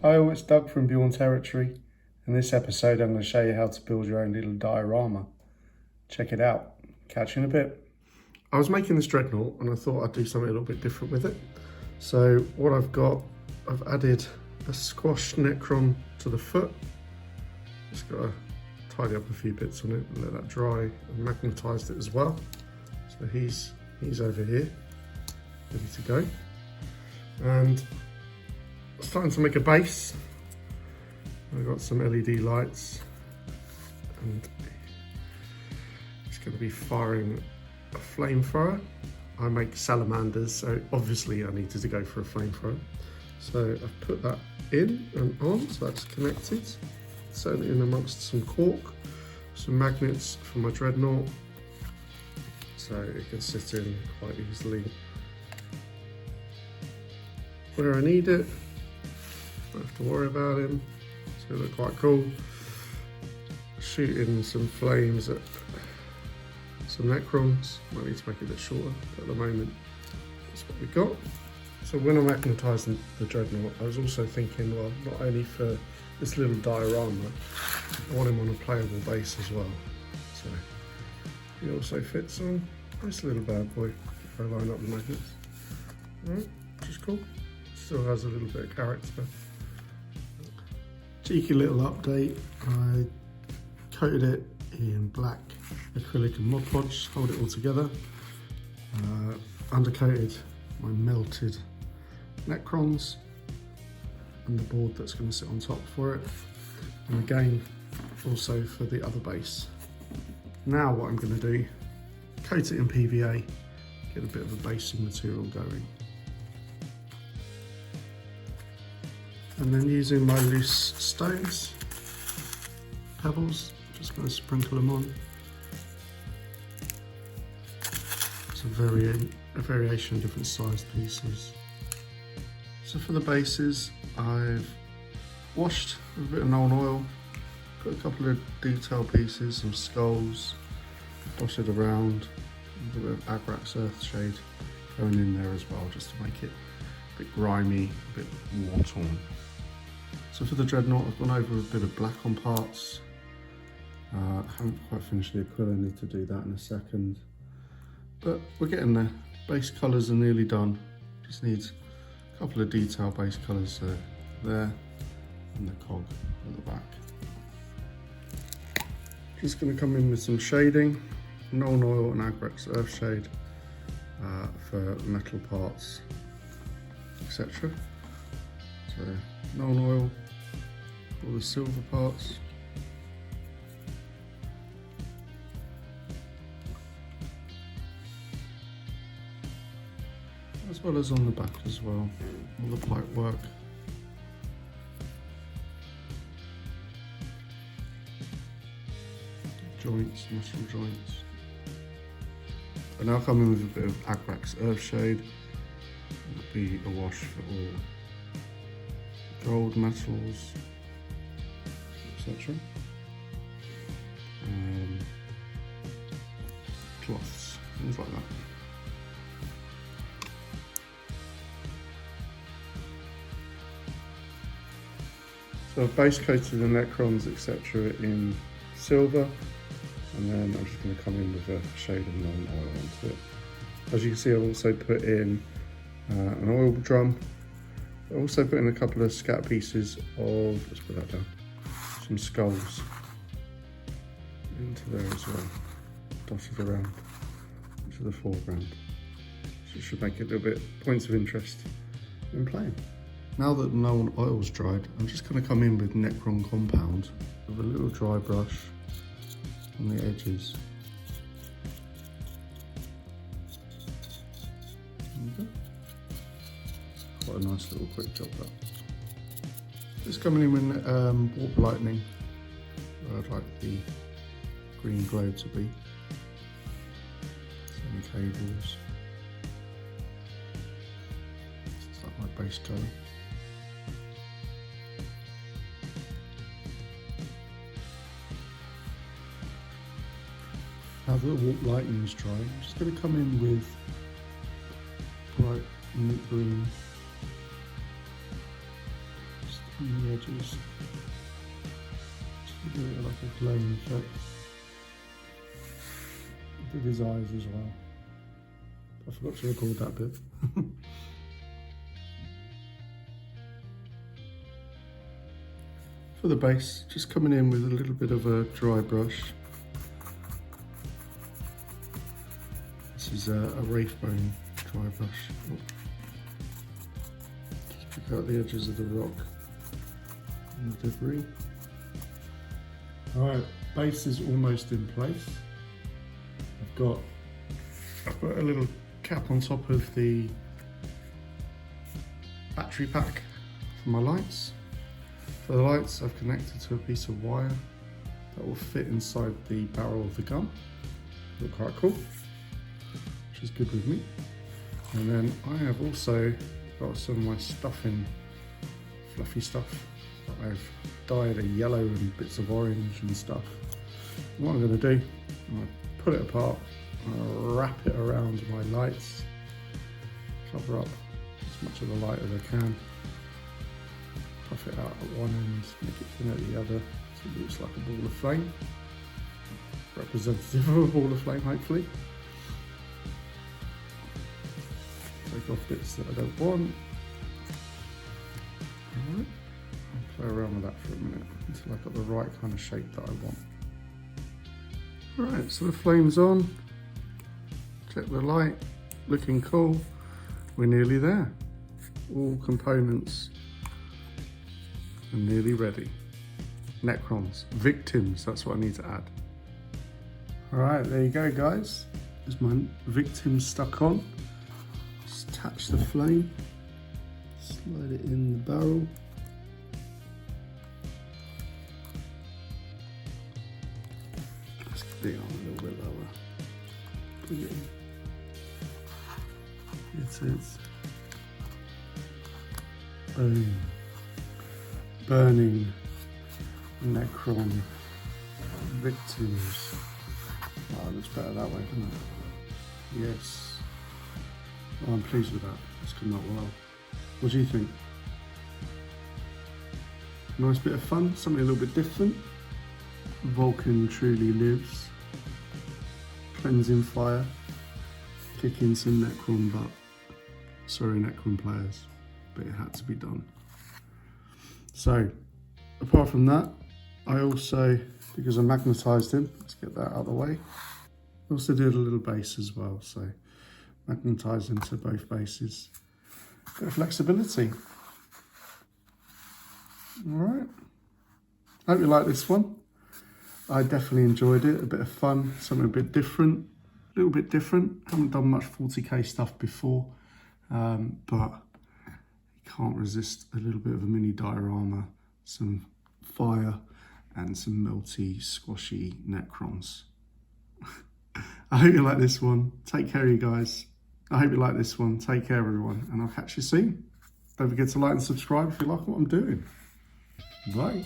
Hi all, it's Doug from Bjorn Territory. In this episode I'm going to show you how to build your own little diorama. Check it out. Catch you in a bit. I was making this dreadnought and I thought I'd do something a little bit different with it. So what I've got, I've added a squashed Necron to the foot. Just got to tidy up a few bits on it and let that dry. I've magnetised it as well. So he's over here, ready to go. And starting to make a base. I've got some LED lights and it's going to be firing a flamethrower. I make salamanders, so obviously I needed to go for a flamethrower. So I've put that in and on, so that's connected. Set it in amongst some cork, some magnets for my dreadnought, so it can sit in quite easily where I need it. Don't have to worry about him. It's going to look quite cool. Shooting some flames at some Necrons. Might need to make it a bit shorter, but at the moment that's what we got. So when I'm magnetising the dreadnought, I was also thinking, well, not only for this little diorama, I want him on a playable base as well. So he also fits on this little bad boy if I line up the magnets. Alright, which is cool. Still has a little bit of character. Cheeky little update, I coated it in black acrylic and Mod Podge, hold it all together. Undercoated my melted Necrons and the board that's going to sit on top for it. And again, also for the other base. Now what I'm going to do, coat it in PVA, get a bit of a basing material going. And then using my loose stones, pebbles, just going to sprinkle them on. It's a variation of different sized pieces. So for the bases, I've washed with a bit of Nuln oil, got a couple of detail pieces, some skulls, dotted around, a bit of Agrax Earthshade going in there as well, just to make it a bit grimy, a bit war-torn. So for the dreadnought, I've gone over a bit of black on parts. I haven't quite finished the acrylic, I need to do that in a second. But we're getting there. Base colours are nearly done. Just needs a couple of detail base colours there and the cog at the back. Just going to come in with some shading, Nuln oil and Agrax Earthshade for metal parts, etc. So Nuln oil, all the silver parts. As well as on the back as well, all the pipe work. Joints, metal joints. I now come in with a bit of Agrax Earthshade. It'll be a wash for all gold metals, etc. Cloths, things like that. So I've base coated the Necrons, etc. in silver, and then I'm just going to come in with a shade of Nuln oil onto it. As you can see, I've also put in an oil drum. I also put in a couple of scat pieces of, let's put that down, some skulls into there as well, dotted around into the foreground. So it should make it a little bit points of interest in playing. Now that the Nuln oil's dried, I'm just going to come in with Necron compound with a little dry brush on the edges. Quite a nice little quick job that. Just coming in with warp lightning, where I'd like the green glow to be. Some cables. It's like my base colour. Now that the warp lightning is dry, I'm just going to come in with bright mint green on the edges. Just give it like a glowing effect. I did his eyes as well. I forgot to record that bit. For the base, just coming in with a little bit of a dry brush. This is a reef bone dry brush. Just pick out the edges of the rock and the debris. Alright, base is almost in place. I've put a little cap on top of the battery pack for my lights. For the lights, I've connected to a piece of wire that will fit inside the barrel of the gun. Look quite cool, which is good with me. And then I have also got some of my stuffing, fluffy stuff that I've dyed a yellow and bits of orange and stuff. And what I'm going to do, I'm going to put it apart, I'll wrap it around my lights, cover up as much of the light as I can, puff it out at one end, make it thin at the other, so it looks like a ball of flame, representative of a ball of flame hopefully. Take off bits that I don't want. Alright, I'll play around with that for a minute until I've got the right kind of shape that I want. Alright, so the flame's on. Check the light, looking cool. We're nearly there. All components are nearly ready. Necrons, victims, that's what I need to add. Alright, there you go guys. There's my victim stuck on. Just attach the flame, slide it in the barrel. Let's get it on a little bit lower. Put it in. It is. Boom. Burning Necron victims. Oh, it looks better that way, doesn't it? Yes. Oh, I'm pleased with that. It's come out well. What do you think? Nice bit of fun, something a little bit different. Vulcan truly lives. Cleansing fire. Kicking some Necron butt. Sorry, Necron players, but it had to be done. So, apart from that, I also, because I magnetised him, let's get that out of the way, I also did a little base as well, so magnetised him to both bases. Bit of flexibility. Alright, hope you like this one. I definitely enjoyed it, a bit of fun, something a bit different. A little bit different, haven't done much 40k stuff before, but can't resist a little bit of a mini diorama, some fire and some melty, squashy Necrons. I hope you like this one. Take care, you guys. I hope you like this one. Take care, everyone, and I'll catch you soon. Don't forget to like and subscribe if you like what I'm doing. Bye.